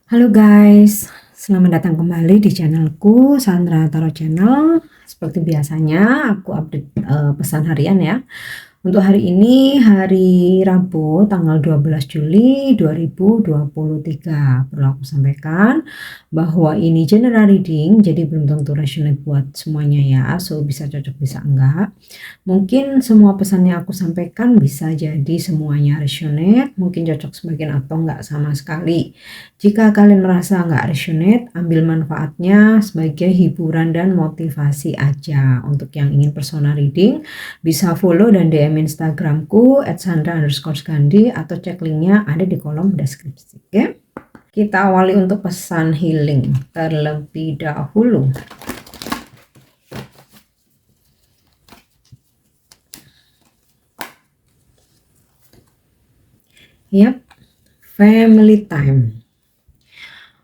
Halo guys, selamat datang kembali di channelku Sandra Tarot Channel. Seperti biasanya aku update pesan harian ya. Untuk hari ini hari Rabu tanggal 12 Juli 2023. Perlu aku sampaikan bahwa ini general reading, jadi belum tentu resonate buat semuanya ya. So bisa cocok bisa enggak. Mungkin semua pesan yang aku sampaikan bisa jadi semuanya resonate, mungkin cocok sebagian atau enggak sama sekali. Jika kalian merasa enggak resonate, ambil manfaatnya sebagai hiburan dan motivasi aja. Untuk yang ingin personal reading, bisa follow dan DM Instagramku @sandra_gandhi atau cek linknya ada di kolom deskripsi. Oke? Kita awali untuk pesan healing terlebih dahulu. Yap, family time.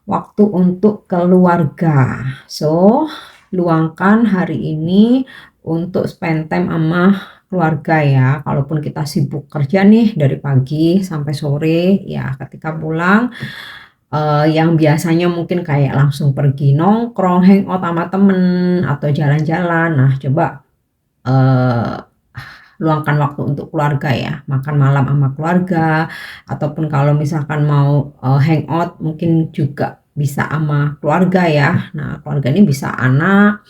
Waktu untuk keluarga. So, luangkan hari ini untuk spend time sama keluarga ya. Kalaupun kita sibuk kerja nih dari pagi sampai sore, ya ketika pulang yang biasanya mungkin kayak langsung pergi nongkrong, hangout sama temen atau jalan-jalan. Nah, coba luangkan waktu untuk keluarga ya, makan malam sama keluarga, ataupun kalau misalkan mau hangout mungkin juga bisa sama keluarga ya. Nah, keluarga ini bisa anak,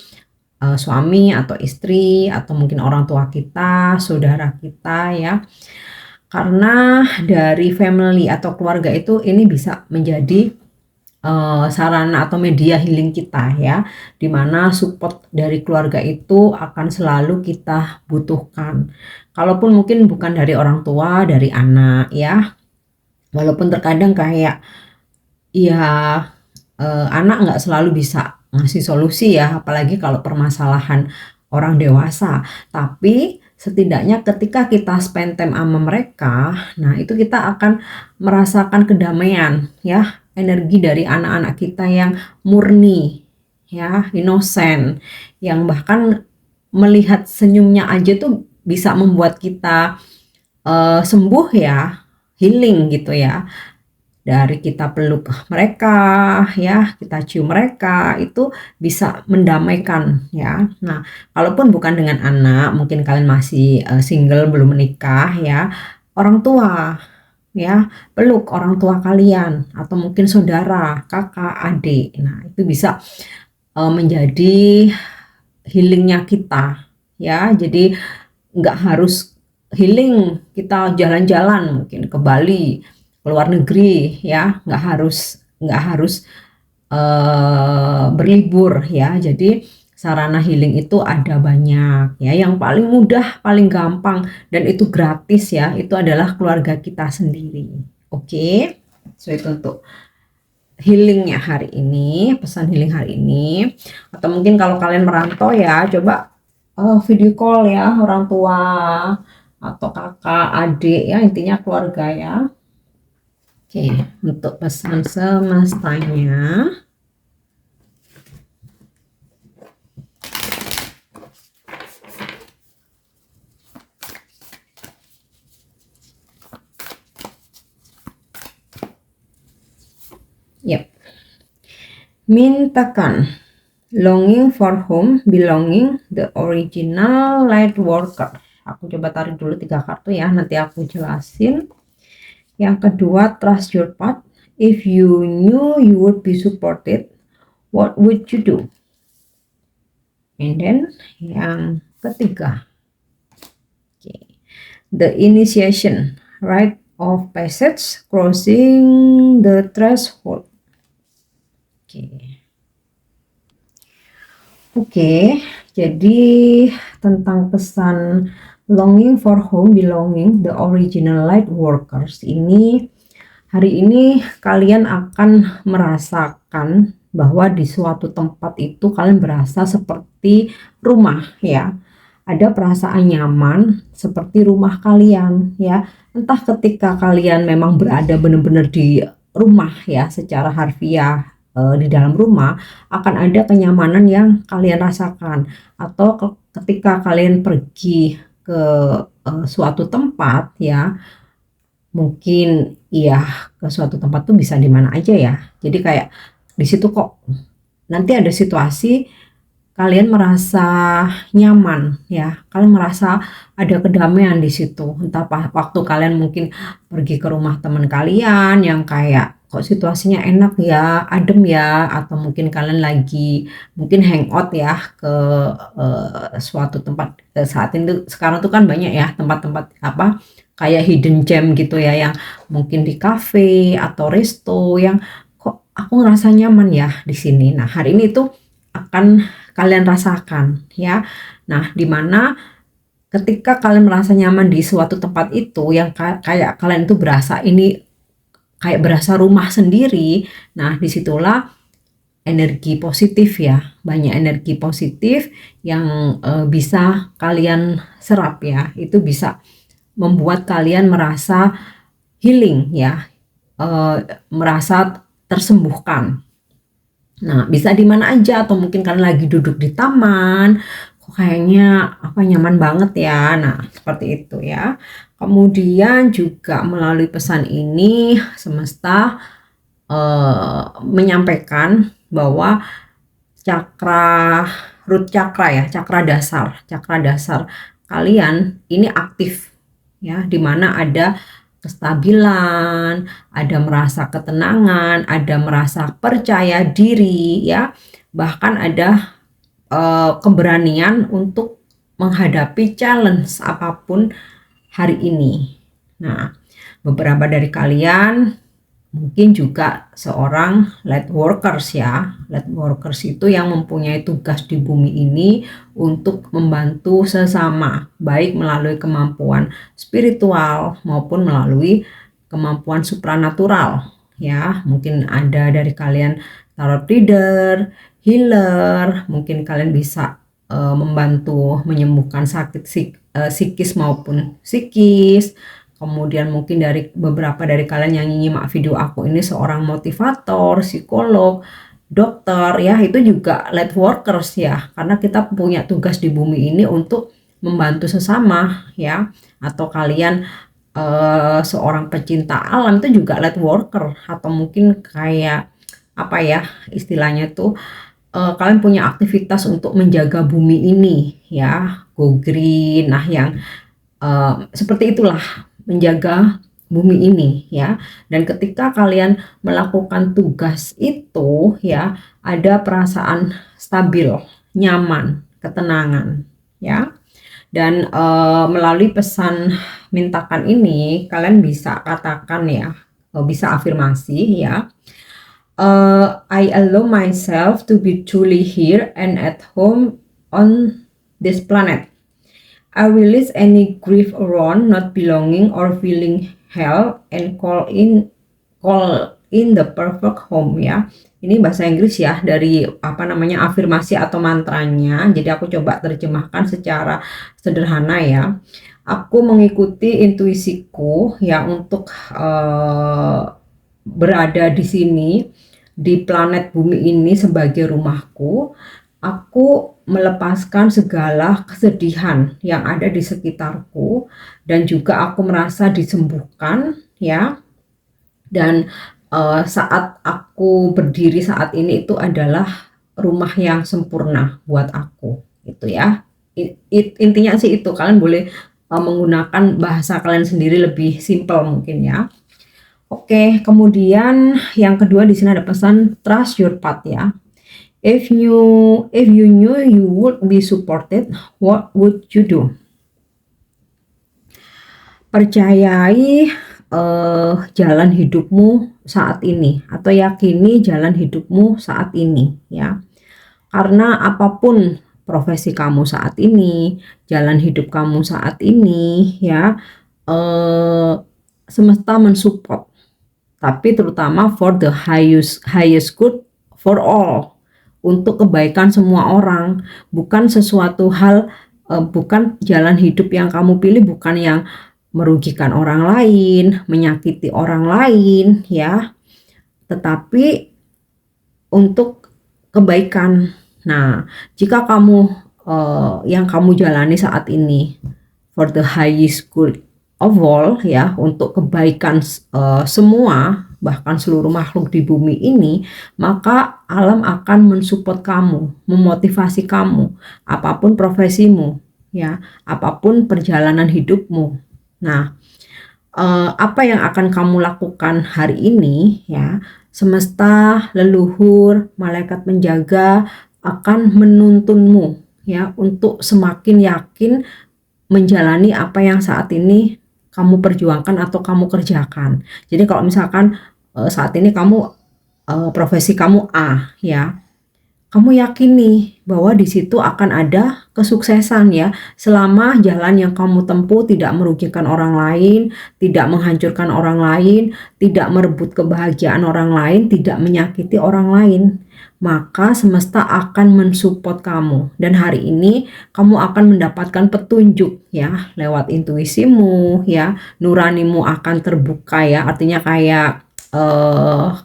suami atau istri, atau mungkin orang tua kita, saudara kita ya. Karena dari family atau keluarga itu ini bisa menjadi sarana atau media healing kita ya, dimana support dari keluarga itu akan selalu kita butuhkan. Kalaupun mungkin bukan dari orang tua, dari anak ya, walaupun terkadang kayak ya anak nggak selalu bisa ngasih solusi ya, apalagi kalau permasalahan orang dewasa. Tapi setidaknya ketika kita spend time sama mereka, nah itu kita akan merasakan kedamaian ya, energi dari anak-anak kita yang murni ya, innocent, yang bahkan melihat senyumnya aja tuh bisa membuat kita sembuh ya, healing gitu ya. Dari kita peluk mereka ya, kita cium mereka, itu bisa mendamaikan ya. Nah, kalaupun bukan dengan anak, mungkin kalian masih single belum menikah ya, orang tua ya, peluk orang tua kalian atau mungkin saudara, kakak, adik. Nah, itu bisa menjadi healingnya kita ya. Jadi nggak harus healing kita jalan-jalan mungkin ke Bali, ke luar negeri ya, nggak harus berlibur ya. Jadi sarana healing itu ada banyak ya. Yang paling mudah, paling gampang dan itu gratis ya, itu adalah keluarga kita sendiri. Oke, so itu untuk healingnya hari ini, pesan healing hari ini. Atau mungkin kalau kalian merantau ya, coba video call ya orang tua atau kakak, adik ya, intinya keluarga ya. Oke, untuk pesan semestanya. Yep. Mintakan longing for home, belonging, the original light worker. Aku coba tarik dulu 3 kartu ya, nanti aku jelasin. Yang kedua, trust your path. If you knew you would be supported, what would you do? And then yang ketiga, okay, the initiation, rite of passage, crossing the threshold. Oke, jadi tentang pesan longing for home, belonging, the original light workers ini, hari ini kalian akan merasakan bahwa di suatu tempat itu kalian berasa seperti rumah ya. Ada perasaan nyaman seperti rumah kalian ya. Entah ketika kalian memang berada benar-benar di rumah ya, secara harfiah di dalam rumah, akan ada kenyamanan yang kalian rasakan. Atau ketika kalian pergi ke suatu tempat ya, mungkin iya, ke suatu tempat tuh bisa di mana aja ya. Jadi kayak di situ kok nanti ada situasi kalian merasa nyaman ya, kalian merasa ada kedamaian di situ. Entah waktu kalian mungkin pergi ke rumah teman kalian yang kayak kok situasinya enak ya, adem ya, atau mungkin kalian lagi mungkin hangout ya ke suatu tempat. Saat ini sekarang tuh kan banyak ya tempat-tempat apa kayak hidden gem gitu ya, yang mungkin di cafe atau resto yang kok aku ngerasa nyaman ya di sini. Nah, hari ini tuh akan kalian rasakan ya. Nah, dimana ketika kalian merasa nyaman di suatu tempat itu yang kayak kalian itu berasa ini kayak berasa rumah sendiri. Nah, disitulah energi positif ya, banyak energi positif yang bisa kalian serap ya. Itu bisa membuat kalian merasa healing ya, merasa tersembuhkan. Nah, bisa di mana aja, atau mungkin kan lagi duduk di taman, kok kayaknya apa nyaman banget ya. Nah, seperti itu ya. Kemudian juga melalui pesan ini semesta menyampaikan bahwa cakra root chakra ya, cakra dasar kalian ini aktif ya, dimana ada kestabilan, ada merasa ketenangan, ada merasa percaya diri ya, bahkan ada keberanian untuk menghadapi challenge apapun hari ini. Nah, beberapa dari kalian mungkin juga seorang light workers ya. Light workers itu yang mempunyai tugas di bumi ini untuk membantu sesama, baik melalui kemampuan spiritual maupun melalui kemampuan supranatural ya. Mungkin ada dari kalian tarot reader, healer, mungkin kalian bisa membantu menyembuhkan sakit psikis maupun psikis. Kemudian mungkin dari beberapa dari kalian yang nyimak video aku ini seorang motivator, psikolog, dokter ya, itu juga light workers ya, karena kita punya tugas di bumi ini untuk membantu sesama ya. Atau kalian seorang pecinta alam itu juga light worker, atau mungkin kayak apa ya istilahnya tuh, kalian punya aktivitas untuk menjaga bumi ini ya, go green. Nah, yang seperti itulah menjaga bumi ini ya. Dan ketika kalian melakukan tugas itu ya, ada perasaan stabil, nyaman, ketenangan ya. Dan melalui pesan mintakan ini kalian bisa katakan ya, bisa afirmasi ya. I allow myself to be truly here and at home on this planet. I release any grief around not belonging or feeling held and call in the perfect home ya. Ini bahasa Inggris ya, dari apa namanya afirmasi atau mantranya. Jadi aku coba terjemahkan secara sederhana ya. Aku mengikuti intuisiku ya untuk berada di sini di planet bumi ini sebagai rumahku. Aku melepaskan segala kesedihan yang ada di sekitarku, dan juga aku merasa disembuhkan ya. Dan saat aku berdiri saat ini itu adalah rumah yang sempurna buat aku gitu ya. Intinya sih itu, kalian boleh menggunakan bahasa kalian sendiri, lebih simpel mungkin ya. Oke, kemudian yang kedua di sini ada pesan trust your path ya. If you knew you would be supported, what would you do? Percayai jalan hidupmu saat ini, atau yakini jalan hidupmu saat ini ya. Karena apapun profesi kamu saat ini, jalan hidup kamu saat ini ya, semesta mensupport. Tapi terutama for the highest good for all, untuk kebaikan semua orang, bukan sesuatu hal, bukan jalan hidup yang kamu pilih, bukan yang merugikan orang lain, menyakiti orang lain ya, tetapi untuk kebaikan. Nah, jika kamu yang kamu jalani saat ini for the highest good of all ya, untuk kebaikan semua, bahkan seluruh makhluk di bumi ini, maka alam akan mensupport kamu, memotivasi kamu, apapun profesimu ya, apapun perjalanan hidupmu. Nah, apa yang akan kamu lakukan hari ini ya, semesta, leluhur, malaikat penjaga akan menuntunmu ya untuk semakin yakin menjalani apa yang saat ini kamu perjuangkan atau kamu kerjakan. Jadi kalau misalkan saat ini kamu profesi kamu A ya, kamu yakin nih bahwa di situ akan ada kesuksesan ya, selama jalan yang kamu tempuh tidak merugikan orang lain, tidak menghancurkan orang lain, tidak merebut kebahagiaan orang lain, tidak menyakiti orang lain. Maka semesta akan mensupport kamu, dan hari ini kamu akan mendapatkan petunjuk ya lewat intuisimu ya, nuranimu akan terbuka ya, artinya kayak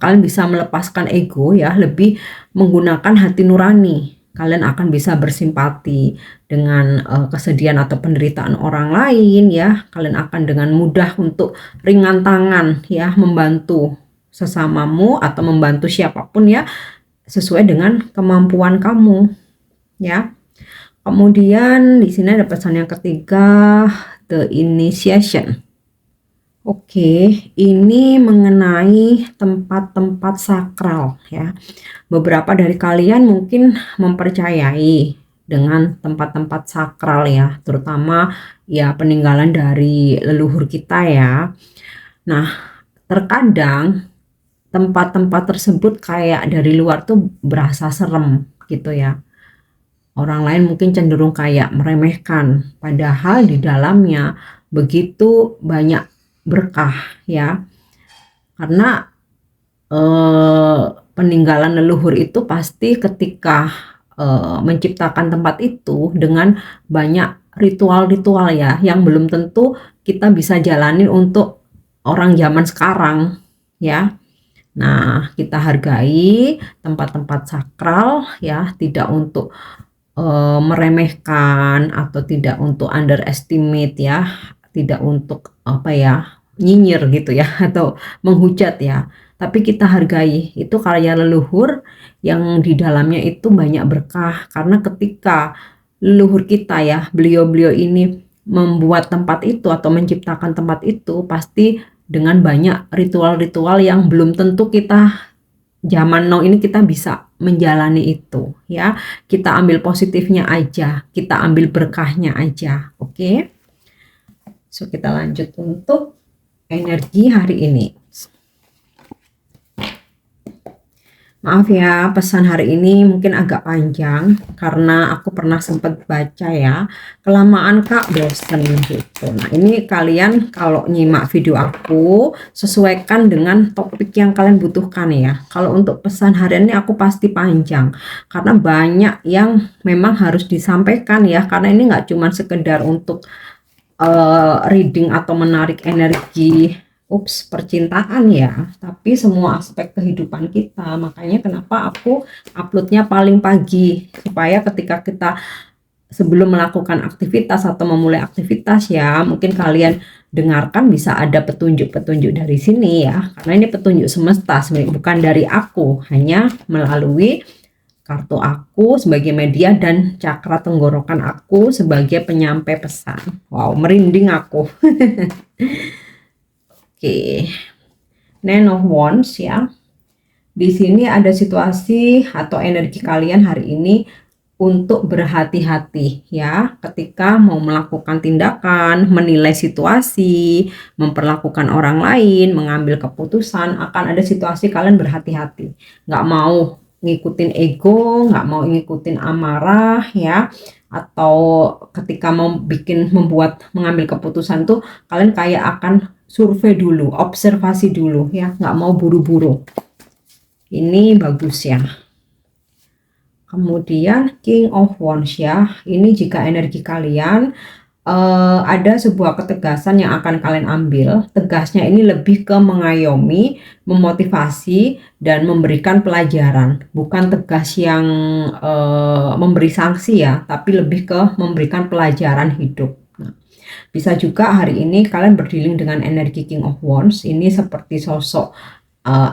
kalian bisa melepaskan ego ya, lebih menggunakan hati nurani. Kalian akan bisa bersimpati dengan kesedihan atau penderitaan orang lain ya. Kalian akan dengan mudah untuk ringan tangan ya, membantu sesamamu atau membantu siapapun ya, sesuai dengan kemampuan kamu ya. Kemudian di sini ada pesan yang ketiga, the initiation. Oke, ini mengenai tempat-tempat sakral ya. Beberapa dari kalian mungkin mempercayai dengan tempat-tempat sakral ya, terutama ya peninggalan dari leluhur kita ya. Nah, terkadang tempat-tempat tersebut kayak dari luar tuh berasa serem gitu ya. Orang lain mungkin cenderung kayak meremehkan, padahal di dalamnya begitu banyak berkah ya. Karena peninggalan leluhur itu pasti ketika menciptakan tempat itu dengan banyak ritual-ritual ya, yang belum tentu kita bisa jalanin untuk orang zaman sekarang ya. Nah, kita hargai tempat-tempat sakral ya, tidak untuk meremehkan atau tidak untuk underestimate ya, tidak untuk apa ya, nyinyir gitu ya atau menghujat ya. Tapi kita hargai itu karya leluhur yang di dalamnya itu banyak berkah, karena ketika leluhur kita ya, beliau-beliau ini membuat tempat itu atau menciptakan tempat itu pasti dengan banyak ritual-ritual yang belum tentu kita zaman now ini kita bisa menjalani itu ya. Kita ambil positifnya aja, kita ambil berkahnya aja. Oke. So kita lanjut untuk energi hari ini. Maaf ya, pesan hari ini mungkin agak panjang karena aku pernah sempat baca ya. Kelamaan Kak, bosen gitu. Nah, ini kalian kalau nyimak video aku, sesuaikan dengan topik yang kalian butuhkan ya. Kalau untuk pesan harian ini aku pasti panjang karena banyak yang memang harus disampaikan ya. Karena ini nggak cuma sekedar untuk reading atau menarik energi percintaan ya, tapi semua aspek kehidupan kita. Makanya kenapa aku uploadnya paling pagi, supaya ketika kita sebelum melakukan aktivitas atau memulai aktivitas ya, mungkin kalian dengarkan bisa ada petunjuk-petunjuk dari sini ya, karena ini petunjuk semesta sebenarnya, bukan dari aku, hanya melalui kartu aku sebagai media dan cakra tenggorokan aku sebagai penyampai pesan. Wow, merinding aku. Oke, Nine of Wands ya. Di sini ada situasi atau energi kalian hari ini untuk berhati-hati ya, ketika mau melakukan tindakan, menilai situasi, memperlakukan orang lain, mengambil keputusan, akan ada situasi kalian berhati-hati. Nggak mau ngikutin ego, nggak mau ngikutin amarah ya, atau ketika mau mengambil keputusan tuh kalian kayak akan survei dulu, observasi dulu ya, nggak mau buru-buru. Ini bagus ya. Kemudian King of Wands ya, ini jika energi kalian ada sebuah ketegasan yang akan kalian ambil. Tegasnya ini lebih ke mengayomi, memotivasi, dan memberikan pelajaran. Bukan tegas yang memberi sanksi ya, tapi lebih ke memberikan pelajaran hidup. Nah, Bisa juga hari ini kalian berdealing dengan energi King of Wands. Ini seperti sosok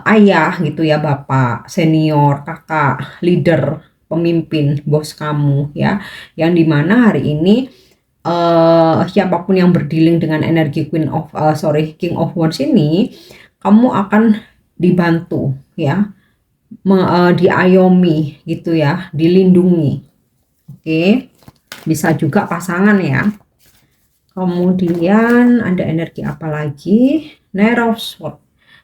ayah gitu ya, bapak, senior, kakak, leader, pemimpin, bos kamu ya. Yang dimana hari ini siapapun yang berdealing dengan energi King of Wands ini, kamu akan dibantu ya, diayomi gitu ya, dilindungi. Oke, bisa juga pasangan ya. Kemudian ada energi apa lagi? Knight of Swords.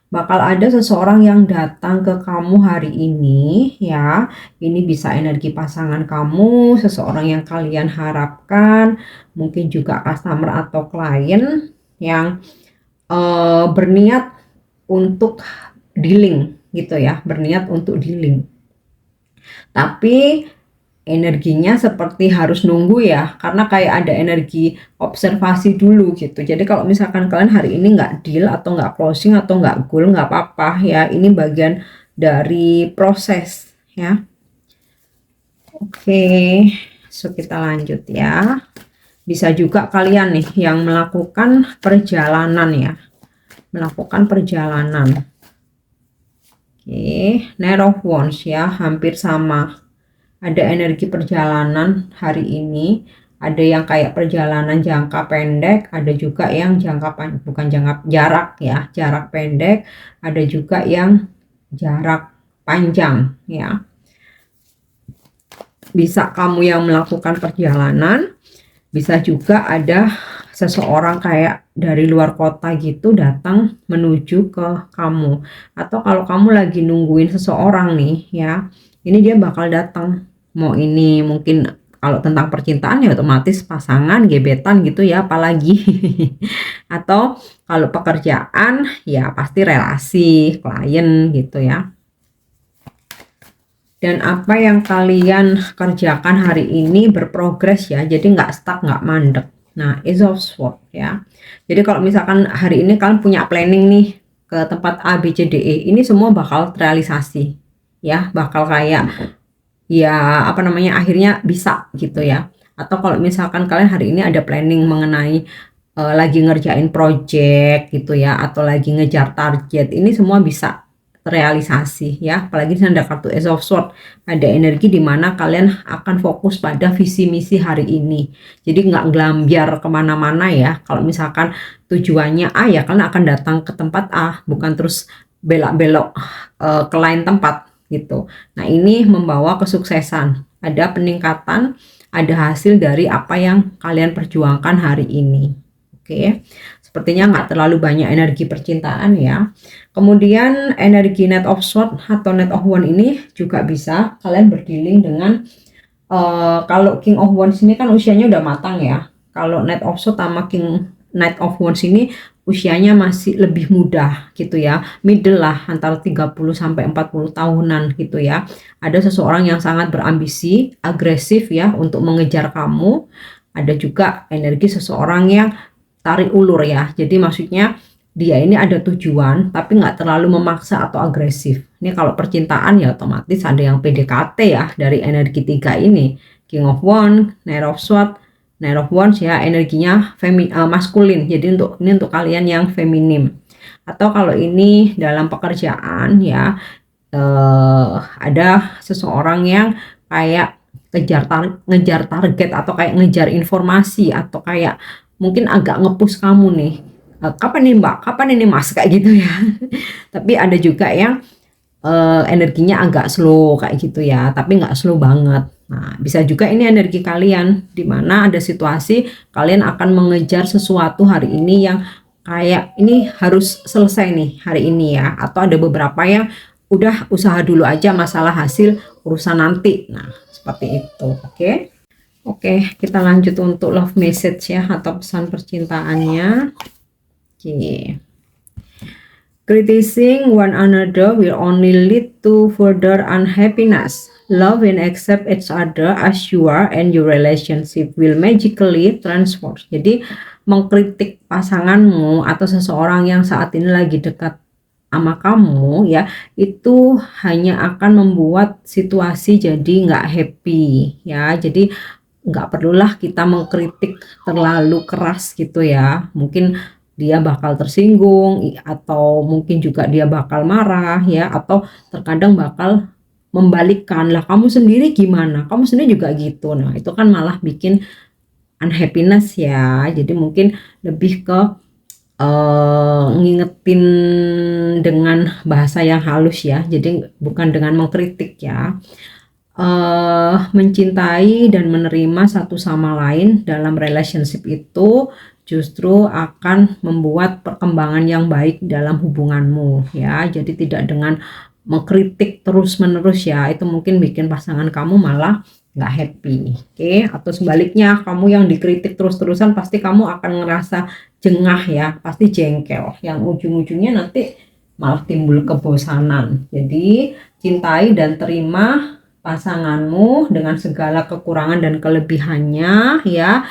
Bakal ada seseorang yang datang ke kamu hari ini ya. Ini bisa energi pasangan kamu, seseorang yang kalian harapkan, mungkin juga customer atau klien yang berniat untuk dealing gitu ya, berniat untuk dealing. Tapi energinya seperti harus nunggu ya, karena kayak ada energi observasi dulu gitu. Jadi kalau misalkan kalian hari ini nggak deal atau nggak closing atau nggak goal, nggak apa-apa ya, ini bagian dari proses ya. Oke, so kita lanjut ya. Bisa juga kalian nih yang melakukan perjalanan ya, melakukan perjalanan. Oke, Knight of Wands ya, hampir sama. Ada energi perjalanan hari ini, ada yang kayak perjalanan jangka pendek, ada juga yang jarak ya, jarak pendek, ada juga yang jarak panjang ya. Bisa kamu yang melakukan perjalanan, bisa juga ada seseorang kayak dari luar kota gitu datang menuju ke kamu, atau kalau kamu lagi nungguin seseorang nih ya, ini dia bakal datang. Mau ini mungkin kalau tentang percintaan ya otomatis pasangan, gebetan gitu ya, apalagi atau kalau pekerjaan ya pasti relasi, klien gitu ya. Dan apa yang kalian kerjakan hari ini berprogres ya, jadi nggak stuck, nggak mandek. Nah, Ace of Swords ya. Jadi kalau misalkan hari ini kalian punya planning nih ke tempat A, B, C, D, E, ini semua bakal terrealisasi ya, bakal kayak ya apa namanya, akhirnya bisa gitu ya. Atau kalau misalkan kalian hari ini ada planning mengenai lagi ngerjain project gitu ya, atau lagi ngejar target, ini semua bisa terrealisasi ya. Apalagi di sana ada kartu Ace of Swords, ada energi dimana kalian akan fokus pada visi misi hari ini, jadi nggak ngelambiar kemana-mana ya. Kalau misalkan tujuannya A ya, kalian akan datang ke tempat A, bukan terus belok-belok ke lain tempat gitu. Nah, ini membawa kesuksesan, ada peningkatan, ada hasil dari apa yang kalian perjuangkan hari ini. Oke, sepertinya nggak terlalu banyak energi percintaan ya. Kemudian energi Knight of Swords atau Knight of Wands ini juga bisa kalian berdealing dengan kalau King of Wands ini kan usianya udah matang ya. Kalau Knight of Swords sama Knight of Wands ini usianya masih lebih muda gitu ya, middle lah, antara 30 sampai 40 tahunan gitu ya. Ada seseorang yang sangat berambisi, agresif ya untuk mengejar kamu. Ada juga energi seseorang yang tarik ulur ya, jadi maksudnya dia ini ada tujuan tapi nggak terlalu memaksa atau agresif. Ini kalau percintaan ya otomatis ada yang PDKT ya dari energi tiga ini, King of Wands, Knight of Swords, Knight of Wands ya, energinya maskulin. Jadi ini untuk kalian yang feminim. Atau kalau ini dalam pekerjaan ya, ada seseorang yang kayak ngejar target atau kayak ngejar informasi, atau kayak mungkin agak ngepush kamu nih. Kapan nih Mbak? Kapan ini Mas? Kayak gitu ya. Tapi ada juga yang energinya agak slow kayak gitu ya, tapi nggak slow banget. Nah, bisa juga ini energi kalian, dimana ada situasi kalian akan mengejar sesuatu hari ini yang kayak ini harus selesai nih hari ini ya, atau ada beberapa yang udah usaha dulu aja, masalah hasil urusan nanti. Nah, seperti itu. Oke, kita lanjut untuk love message ya, atau pesan percintaannya. Oke. Criticizing one another will only lead to further unhappiness. Love and accept each other as you are, and your relationship will magically transform. Jadi mengkritik pasanganmu atau seseorang yang saat ini lagi dekat sama kamu ya, itu hanya akan membuat situasi jadi nggak happy ya. Jadi nggak perlulah kita mengkritik terlalu keras gitu ya. Mungkin dia bakal tersinggung atau mungkin juga dia bakal marah ya, atau terkadang bakal membalikkan, lah kamu sendiri gimana, kamu sendiri juga gitu. Nah itu kan malah bikin unhappiness ya. Jadi mungkin lebih ke ngingetin dengan bahasa yang halus ya, jadi bukan dengan mengkritik ya. Mencintai dan menerima satu sama lain dalam relationship itu justru akan membuat perkembangan yang baik dalam hubunganmu ya. Jadi tidak dengan mengkritik terus menerus ya, itu mungkin bikin pasangan kamu malah nggak happy. Oke, atau sebaliknya, kamu yang dikritik terus-terusan pasti kamu akan ngerasa jengah ya, pasti jengkel, yang ujung-ujungnya nanti malah timbul kebosanan. Jadi cintai dan terima pasanganmu dengan segala kekurangan dan kelebihannya ya.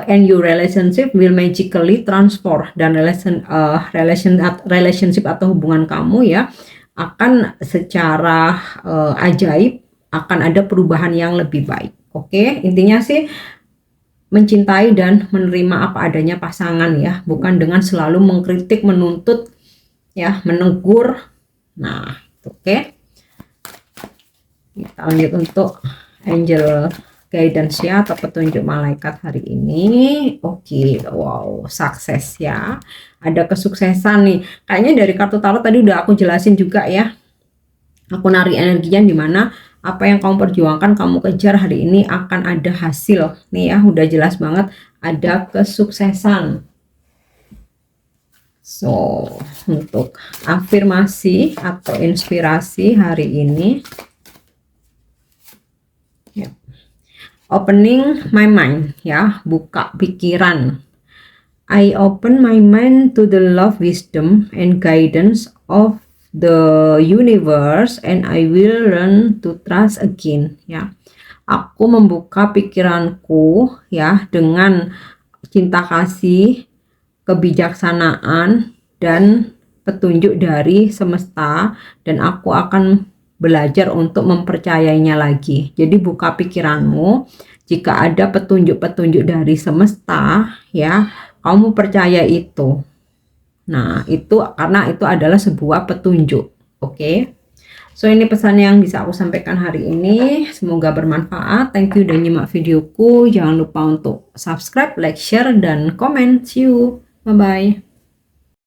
And your relationship will magically transform, dan relationship atau hubungan kamu ya akan secara ajaib akan ada perubahan yang lebih baik. Oke, intinya sih mencintai dan menerima apa adanya pasangan ya, bukan dengan selalu mengkritik, menuntut ya, menegur. Nah, oke. Kita lanjut untuk angel guidance ya, atau petunjuk malaikat hari ini. Oke, wow, sukses ya. Ada kesuksesan nih. Kayaknya dari kartu tarot tadi udah aku jelasin juga ya. Aku narik energinya di mana apa yang kamu perjuangkan, kamu kejar hari ini akan ada hasil. Nih ya, udah jelas banget ada kesuksesan. So, untuk afirmasi atau inspirasi hari ini, opening my mind ya, buka pikiran. I open my mind to the love, wisdom and guidance of the universe, and I will learn to trust again ya. Aku membuka pikiranku ya dengan cinta kasih, kebijaksanaan dan petunjuk dari semesta, dan aku akan belajar untuk mempercayainya lagi. Jadi buka pikiranmu, jika ada petunjuk-petunjuk dari semesta ya, kamu percaya itu. Nah, itu karena itu adalah sebuah petunjuk. Oke. So, ini pesan yang bisa aku sampaikan hari ini. Semoga bermanfaat. Thank you udah nyimak videoku. Jangan lupa untuk subscribe, like, share, dan komen. See you. Bye-bye.